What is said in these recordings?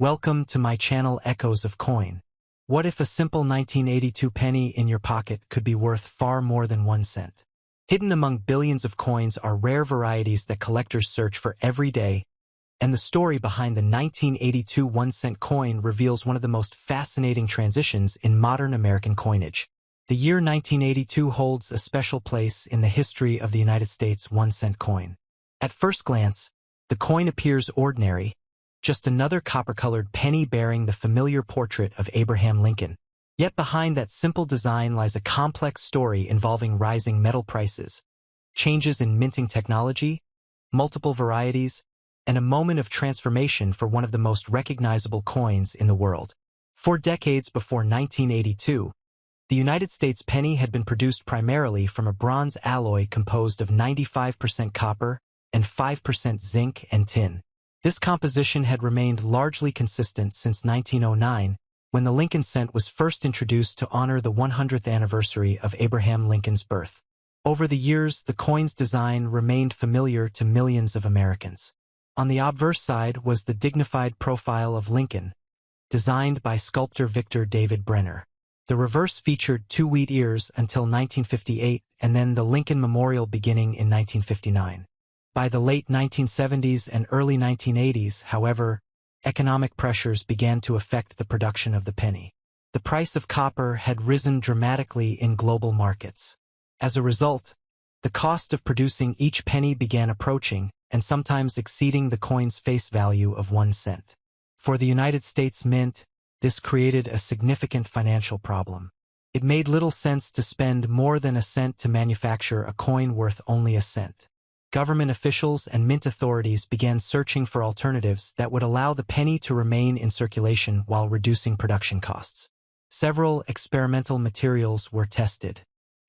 Welcome to my channel Echoes of Coin. What if a simple 1982 penny in your pocket could be worth far more than 1 cent? Hidden among billions of coins are rare varieties that collectors search for every day, and the story behind the 1982 1-cent coin reveals one of the most fascinating transitions in modern American coinage. The year 1982 holds a special place in the history of the United States 1-cent coin. At first glance, the coin appears ordinary, just another copper-colored penny bearing the familiar portrait of Abraham Lincoln. Yet behind that simple design lies a complex story involving rising metal prices, changes in minting technology, multiple varieties, and a moment of transformation for one of the most recognizable coins in the world. 4 decades before 1982, the United States penny had been produced primarily from a bronze alloy composed of 95% copper and 5% zinc and tin. This composition had remained largely consistent since 1909, when the Lincoln cent was first introduced to honor the 100th anniversary of Abraham Lincoln's birth. Over the years, the coin's design remained familiar to millions of Americans. On the obverse side was the dignified profile of Lincoln, designed by sculptor Victor David Brenner. The reverse featured 2 wheat ears until 1958 and then the Lincoln Memorial beginning in 1959. By the late 1970s and early 1980s, however, economic pressures began to affect the production of the penny. The price of copper had risen dramatically in global markets. As a result, the cost of producing each penny began approaching and sometimes exceeding the coin's face value of 1 cent. For the United States Mint, this created a significant financial problem. It made little sense to spend more than a cent to manufacture a coin worth only a cent. Government officials and mint authorities began searching for alternatives that would allow the penny to remain in circulation while reducing production costs. Several experimental materials were tested.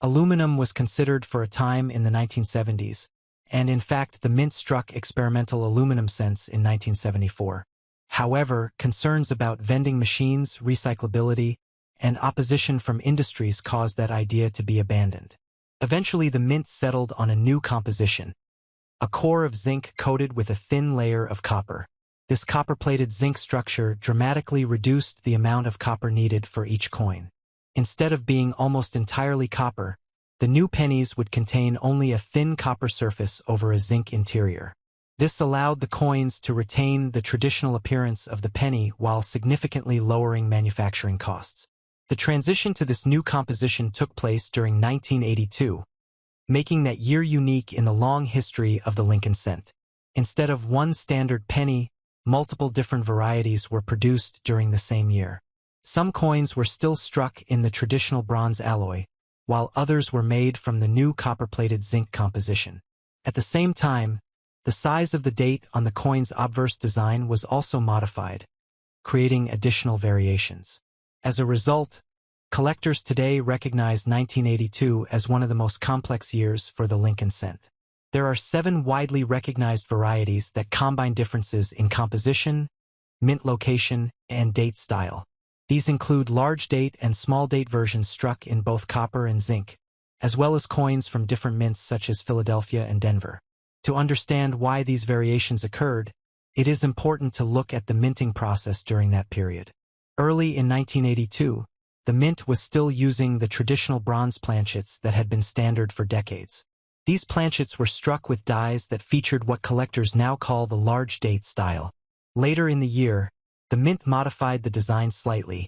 Aluminum was considered for a time in the 1970s, and in fact the mint struck experimental aluminum cents in 1974. However, concerns about vending machines, recyclability, and opposition from industries caused that idea to be abandoned. Eventually the mint settled on a new composition, a core of zinc coated with a thin layer of copper. This copper-plated zinc structure dramatically reduced the amount of copper needed for each coin. Instead of being almost entirely copper, the new pennies would contain only a thin copper surface over a zinc interior. This allowed the coins to retain the traditional appearance of the penny while significantly lowering manufacturing costs. The transition to this new composition took place during 1982, making that year unique in the long history of the Lincoln cent. Instead of one standard penny, multiple different varieties were produced during the same year. Some coins were still struck in the traditional bronze alloy, while others were made from the new copper-plated zinc composition. At the same time, the size of the date on the coin's obverse design was also modified, creating additional variations. As a result, collectors today recognize 1982 as one of the most complex years for the Lincoln cent. There are 7 widely recognized varieties that combine differences in composition, mint location, and date style. These include large date and small date versions struck in both copper and zinc, as well as coins from different mints such as Philadelphia and Denver. To understand why these variations occurred, it is important to look at the minting process during that period. Early in 1982, the mint was still using the traditional bronze planchets that had been standard for decades. These planchets were struck with dies that featured what collectors now call the large date style. Later in the year, the mint modified the design slightly,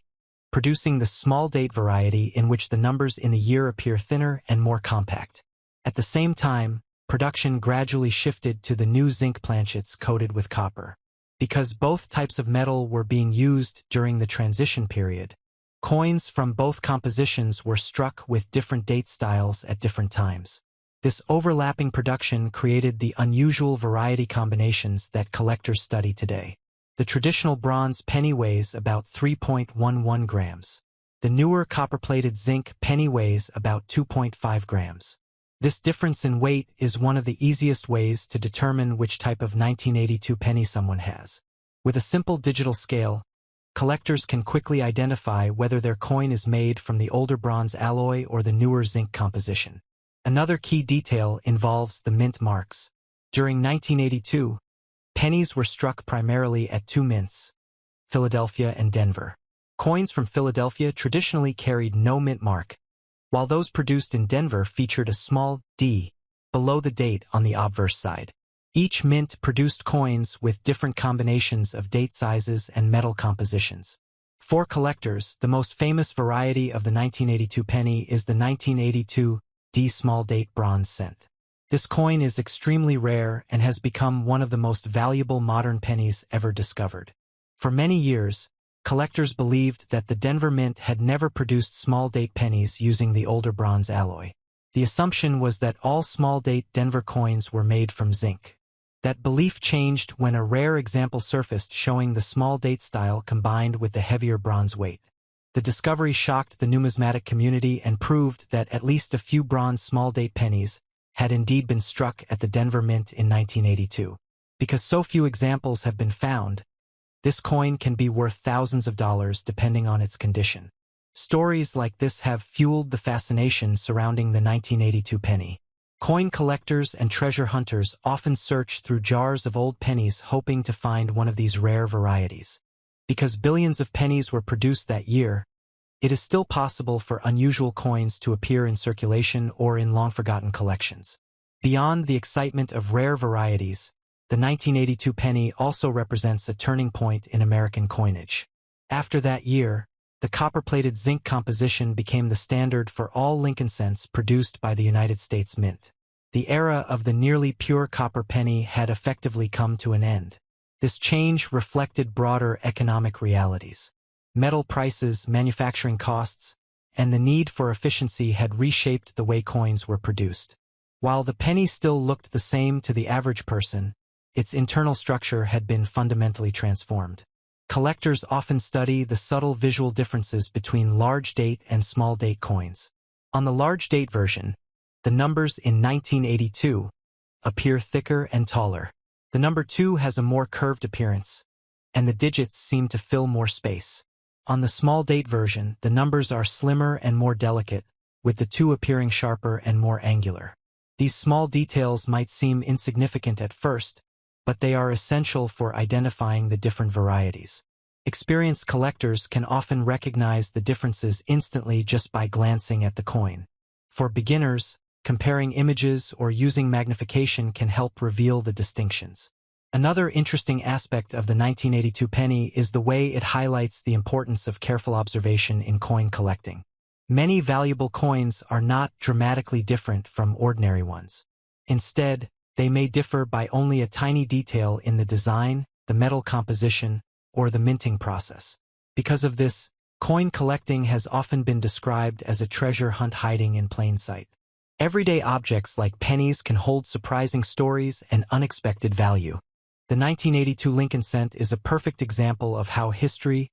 producing the small date variety in which the numbers in the year appear thinner and more compact. At the same time, production gradually shifted to the new zinc planchets coated with copper. Because both types of metal were being used during the transition period, coins from both compositions were struck with different date styles at different times. This overlapping production created the unusual variety combinations that collectors study today. The traditional bronze penny weighs about 3.11 grams. The newer copper-plated zinc penny weighs about 2.5 grams. This difference in weight is one of the easiest ways to determine which type of 1982 penny someone has. With a simple digital scale, collectors can quickly identify whether their coin is made from the older bronze alloy or the newer zinc composition. Another key detail involves the mint marks. During 1982, pennies were struck primarily at 2 mints, Philadelphia, and Denver. Coins from Philadelphia traditionally carried no mint mark, while those produced in Denver featured a small D below the date on the obverse side. Each mint produced coins with different combinations of date sizes and metal compositions. For collectors, the most famous variety of the 1982 penny is the 1982 D small date bronze cent. This coin is extremely rare and has become one of the most valuable modern pennies ever discovered. For many years, collectors believed that the Denver Mint had never produced small-date pennies using the older bronze alloy. The assumption was that all small-date Denver coins were made from zinc. That belief changed when a rare example surfaced showing the small-date style combined with the heavier bronze weight. The discovery shocked the numismatic community and proved that at least a few bronze small-date pennies had indeed been struck at the Denver Mint in 1982. Because so few examples have been found, this coin can be worth thousands of dollars depending on its condition. Stories like this have fueled the fascination surrounding the 1982 penny. Coin collectors and treasure hunters often search through jars of old pennies hoping to find one of these rare varieties. Because billions of pennies were produced that year, it is still possible for unusual coins to appear in circulation or in long-forgotten collections. Beyond the excitement of rare varieties, the 1982 penny also represents a turning point in American coinage. After that year, the copper-plated zinc composition became the standard for all Lincoln cents produced by the United States Mint. The era of the nearly pure copper penny had effectively come to an end. This change reflected broader economic realities. Metal prices, manufacturing costs, and the need for efficiency had reshaped the way coins were produced. While the penny still looked the same to the average person, its internal structure had been fundamentally transformed. Collectors often study the subtle visual differences between large-date and small-date coins. On the large-date version, the numbers in 1982 appear thicker and taller. The number 2 has a more curved appearance, and the digits seem to fill more space. On the small-date version, the numbers are slimmer and more delicate, with the 2 appearing sharper and more angular. These small details might seem insignificant at first, but they are essential for identifying the different varieties. Experienced collectors can often recognize the differences instantly just by glancing at the coin. For beginners, comparing images or using magnification can help reveal the distinctions. Another interesting aspect of the 1982 penny is the way it highlights the importance of careful observation in coin collecting. Many valuable coins are not dramatically different from ordinary ones. Instead, they may differ by only a tiny detail in the design, the metal composition, or the minting process. Because of this, coin collecting has often been described as a treasure hunt hiding in plain sight. Everyday objects like pennies can hold surprising stories and unexpected value. The 1982 Lincoln cent is a perfect example of how history,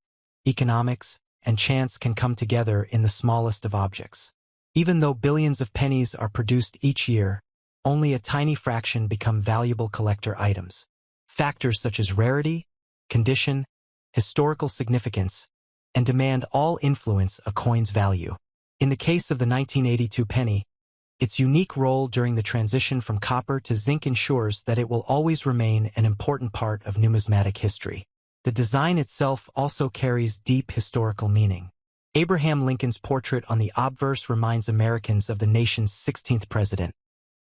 economics, and chance can come together in the smallest of objects. Even though billions of pennies are produced each year, only a tiny fraction become valuable collector items. Factors such as rarity, condition, historical significance, and demand all influence a coin's value. In the case of the 1982 penny, its unique role during the transition from copper to zinc ensures that it will always remain an important part of numismatic history. The design itself also carries deep historical meaning. Abraham Lincoln's portrait on the obverse reminds Americans of the nation's 16th president,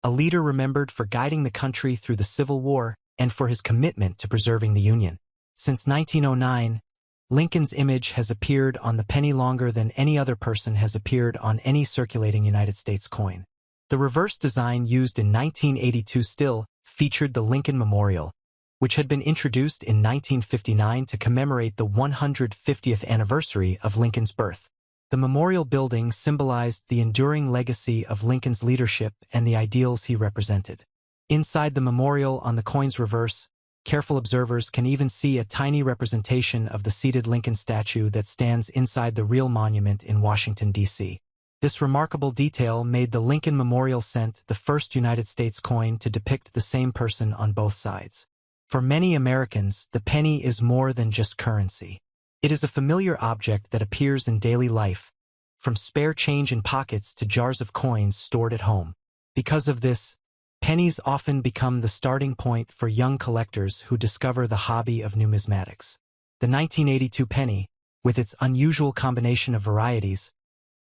a leader remembered for guiding the country through the Civil War and for his commitment to preserving the Union. Since 1909, Lincoln's image has appeared on the penny longer than any other person has appeared on any circulating United States coin. The reverse design used in 1982 still featured the Lincoln Memorial, which had been introduced in 1959 to commemorate the 150th anniversary of Lincoln's birth. The memorial building symbolized the enduring legacy of Lincoln's leadership and the ideals he represented. Inside the memorial on the coin's reverse, careful observers can even see a tiny representation of the seated Lincoln statue that stands inside the real monument in Washington, D.C. This remarkable detail made the Lincoln Memorial cent the first United States coin to depict the same person on both sides. For many Americans, the penny is more than just currency. It is a familiar object that appears in daily life, from spare change in pockets to jars of coins stored at home. Because of this, pennies often become the starting point for young collectors who discover the hobby of numismatics. The 1982 penny, with its unusual combination of varieties,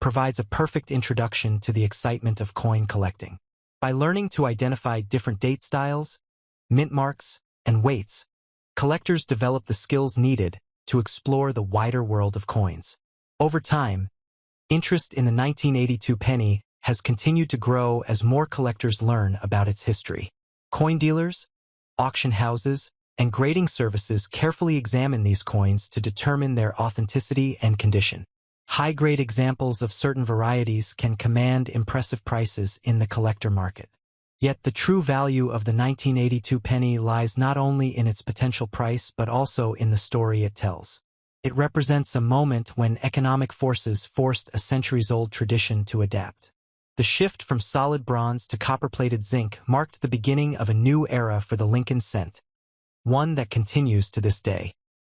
provides a perfect introduction to the excitement of coin collecting. By learning to identify different date styles, mint marks, and weights, collectors develop the skills needed to explore the wider world of coins. Over time, interest in the 1982 penny has continued to grow as more collectors learn about its history. Coin dealers, auction houses, and grading services carefully examine these coins to determine their authenticity and condition. High-grade examples of certain varieties can command impressive prices in the collector market. Yet the true value of the 1982 penny lies not only in its potential price but also in the story it tells. It represents a moment when economic forces forced a centuries-old tradition to adapt. The shift from solid bronze to copper-plated zinc marked the beginning of a new era for the Lincoln cent, one that continues to this day.